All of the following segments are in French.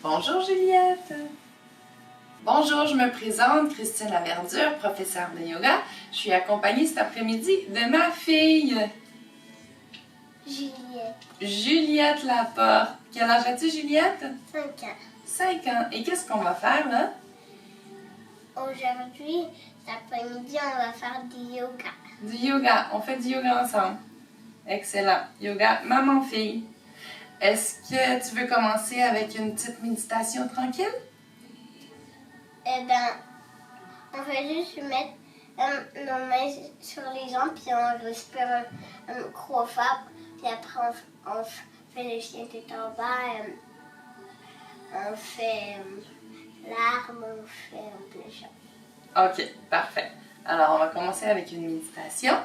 Bonjour Juliette! Bonjour, je me présente, Christine Laverdure, professeure de yoga. Je suis accompagnée cet après-midi de ma fille. Juliette. Juliette Laporte. Quel âge as-tu, Juliette? 5 ans. 5 ans. Et qu'est-ce qu'on va faire là? Aujourd'hui, cet après-midi, on va faire du yoga. Du yoga. On fait du yoga ensemble. Excellent. Yoga maman-fille. Est-ce que tu veux commencer avec une petite méditation tranquille? Eh bien, on va juste mettre nos mains sur les jambes, puis on respire un gros fort, puis après on fait le chien tête en bas, on fait l'arme, on fait plein de choses. Ok, parfait. Alors, on va commencer avec une méditation.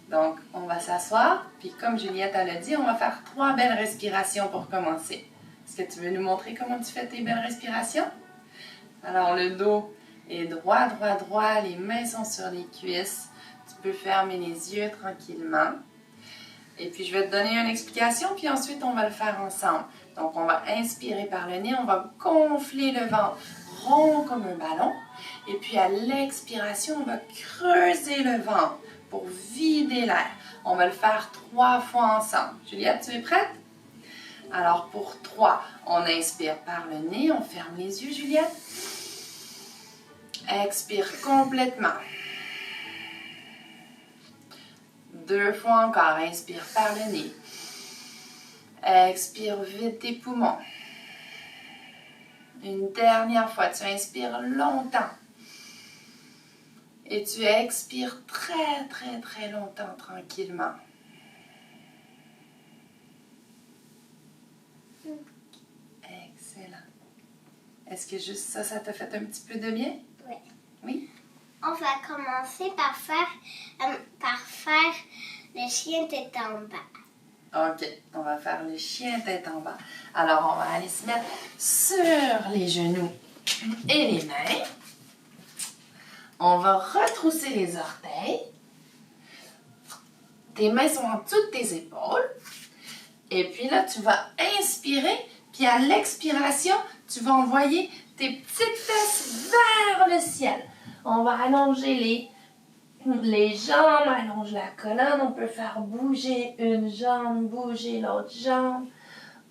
Donc, on va s'asseoir, puis comme Juliette l'a dit, on va faire 3 belles respirations pour commencer. Est-ce que tu veux nous montrer comment tu fais tes belles respirations? Alors, le dos est droit, droit, droit, les mains sont sur les cuisses. Tu peux fermer les yeux tranquillement. Et puis, je vais te donner une explication, puis ensuite, on va le faire ensemble. Donc, on va inspirer par le nez, on va gonfler le ventre rond comme un ballon. Et puis, à l'expiration, on va creuser le ventre pour vider l'air. On va le faire 3 fois ensemble. Juliette, tu es prête? Alors, pour 3, on inspire par le nez, on ferme les yeux, Juliette. Expire complètement. 2 fois encore, inspire par le nez. Expire, vide tes poumons. Une dernière fois, tu inspires longtemps. Et tu expires très, très, très longtemps, tranquillement. Excellent. Est-ce que juste ça te fait un petit peu de bien? Oui. Oui? On va commencer par faire le chien tête en bas. Ok, on va faire le chien tête en bas. Alors, on va aller se mettre sur les genoux et les mains. On va retrousser les orteils. Tes mains sont en dessous de tes épaules. Et puis là, tu vas inspirer. Puis à l'expiration, tu vas envoyer tes petites fesses vers le ciel. On va allonger les jambes, allonge la colonne. On peut faire bouger une jambe, bouger l'autre jambe.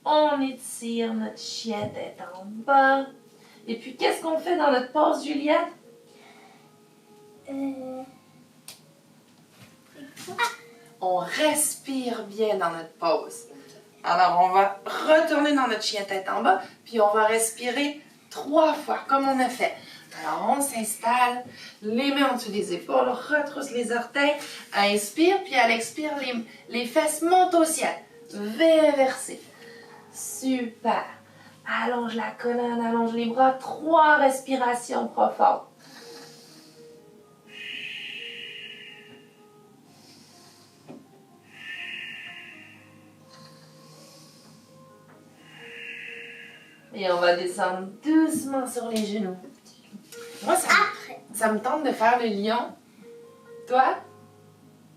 On étire notre chien tête en bas. Et puis, qu'est-ce qu'on fait dans notre pause, Juliette? On respire bien dans notre pause. Alors, on va retourner dans notre chien tête en bas, puis on va respirer 3 fois, comme on a fait. Alors, on s'installe, les mains en dessous des épaules, retrousse les orteils, inspire, puis à l'expire, les fesses montent au ciel, versées. Super. Allonge la colonne, allonge les bras, 3 respirations profondes. Et on va descendre doucement sur les genoux. Moi, ça me tente de faire le lion. Toi?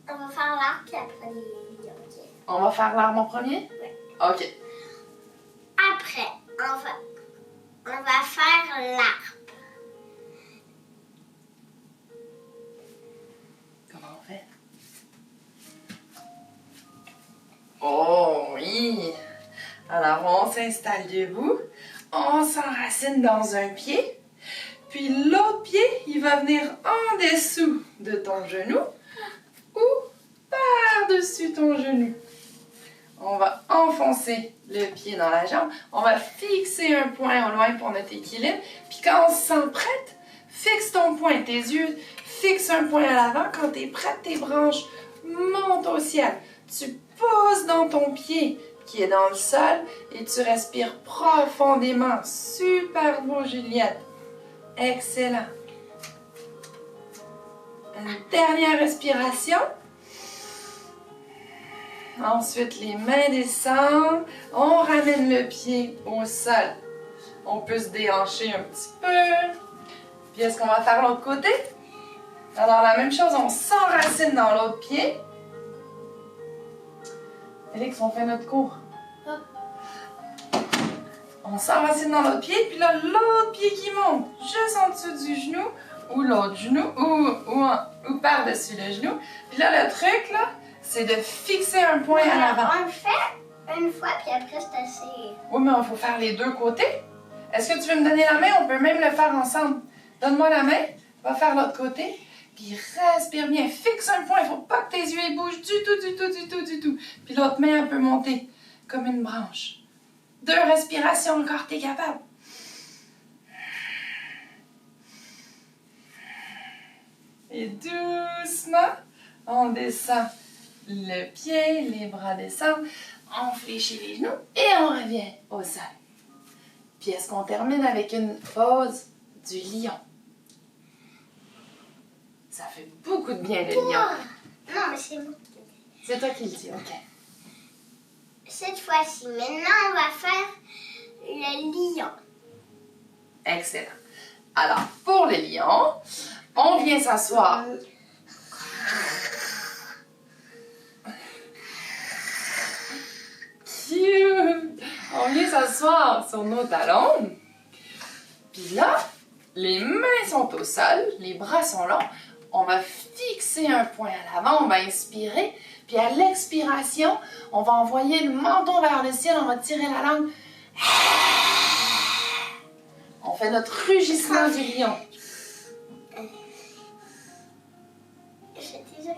On va faire l'arc puis après les lions. Okay. On va faire l'arme en premier? Oui. OK. Après, on va faire l'arbre. Comment on fait? Oh oui! Alors, on s'installe debout. On s'enracine dans un pied. Puis l'autre pied, il va venir en dessous de ton genou ou par-dessus ton genou. On va enfoncer le pied dans la jambe. On va fixer un point au loin pour notre équilibre. Puis quand on se sent prête, fixe ton point. Tes yeux fixent un point à l'avant. Quand tu es prête, tes branches montent au ciel. Tu poses dans ton pied qui est dans le sol et tu respires profondément. Super beau, Juliette. Excellent. Une dernière respiration. Ensuite, les mains descendent. On ramène le pied au sol. On peut se déhancher un petit peu. Puis, est-ce qu'on va faire l'autre côté? Alors, la même chose, on s'enracine dans l'autre pied. Félix, on fait notre cours. On On s'enracine dans l'autre pied, puis là, l'autre pied qui monte juste en dessous du genou, ou l'autre genou, ou par-dessus le genou. Puis là, le truc, là, c'est de fixer un point à l'avant. On le fait une fois, puis après, c'est assez... Oui, mais il faut faire les deux côtés. Est-ce que tu veux me donner la main? On peut même le faire ensemble. Donne-moi la main. Va faire l'autre côté. Puis respire bien. Fixe un point. Il ne faut pas que tes yeux ils bougent du tout. Puis l'autre main, elle peut monter comme une branche. 2 respirations encore. T'es capable. Et doucement, on descend le pied. Les bras descendent. On fléchit les genoux. Et on revient au sol. Puis est-ce qu'on termine avec une pause du lion? Ça fait beaucoup de bien, le lion. Non, mais c'est moi. C'est toi qui le dis, ok. Cette fois-ci, maintenant, on va faire le lion. Excellent. Alors, pour le lion, on vient s'asseoir. Cute! On vient s'asseoir sur nos talons. Puis là, les mains sont au sol, les bras sont longs. On va fixer un point à l'avant, on va inspirer. Puis à l'expiration, on va envoyer le menton vers le ciel, on va tirer la langue. On fait notre rugissement du lion. J'ai déjà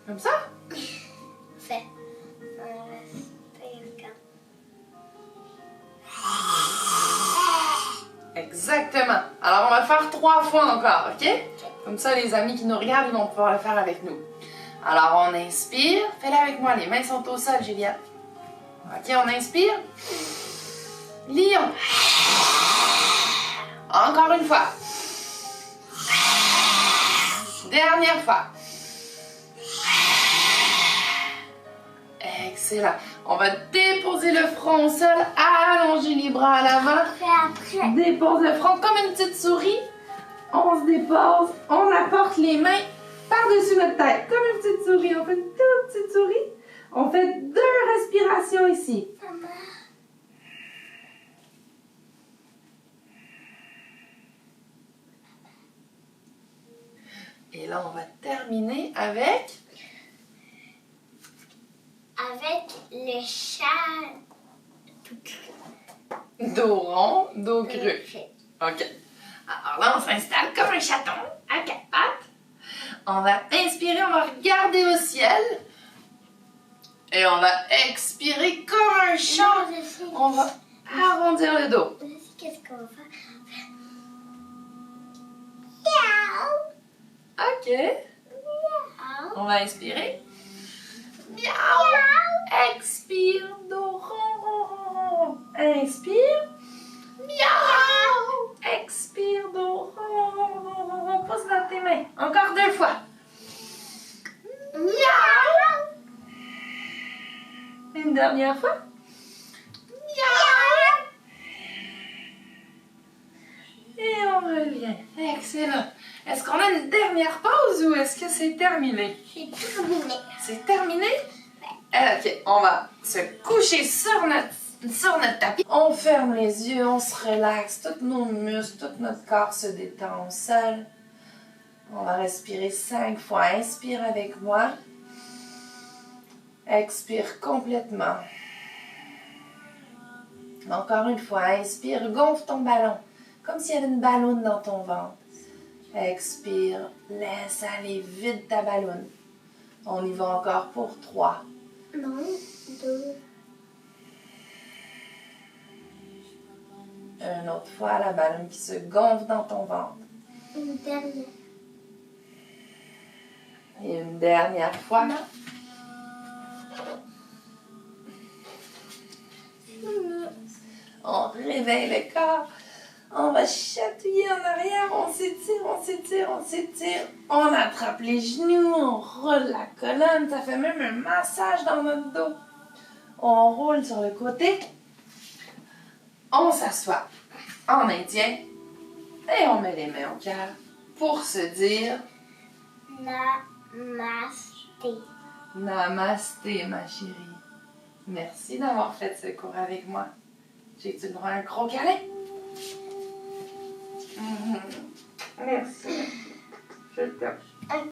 Comme ça? fait. Exactement. Alors, on va le faire 3 fois encore, ok? Comme ça, les amis qui nous regardent, ils vont pouvoir le faire avec nous. Alors, on inspire. Fais-le avec moi. Les mains sont au sol, Juliette. Ok, on inspire. Lion. Encore une fois. Dernière fois. Excellent. On va déposer le front au sol, allonger les bras à l'avant. Après. Dépose le front comme une petite souris. On se dépose, on apporte les mains par-dessus notre tête, comme une petite souris. On fait une toute petite souris. On fait 2 respirations ici. Maman. Et là, on va terminer avec... Avec le chat tout cru. dos rond, dos cru. Fait. OK. Alors là, on s'installe comme un chaton à 4 pattes. On va inspirer, on va regarder au ciel. Et on va expirer comme un chat. Non, je sais. On va arrondir le dos. Je sais qu'est-ce qu'on va faire. Miaou. OK. Miaou. On va inspirer. Miaou. Expire, dos rond, rond, rond, rond. Inspire. Miaou. Expire, dos rond, rond, rond, rond, rond. Pousse dans tes mains. Encore 2 fois. Miaou. Une dernière fois. Miaou. Et on revient. Excellent. Est-ce qu'on a une dernière pause ou est-ce que c'est terminé? C'est terminé. C'est terminé? Ok, on va se coucher sur notre tapis. On ferme les yeux, on se relaxe. Tous nos muscles, tout notre corps se détend au sol. On va respirer 5 fois. Inspire avec moi. Expire complètement. Encore une fois, inspire, gonfle ton ballon. Comme s'il y avait une ballonne dans ton ventre. Expire, laisse aller, vide ta ballonne. On y va encore pour 3. Non, 2. Une autre fois, la ballonne qui se gonfle dans ton ventre. Une dernière. Et une dernière fois. Non. On réveille le corps. On va chatouiller en arrière. On s'étire, on s'étire, on s'étire. On attrape les genoux. On roule la colonne. Ça fait même un massage dans notre dos. On roule sur le côté. On s'assoit en indien. Et on met les mains au cœur pour se dire Namasté. Namasté, ma chérie. Merci d'avoir fait ce cours avec moi. J'ai-tu le droit à un gros câlin? Merci. Je t'aime.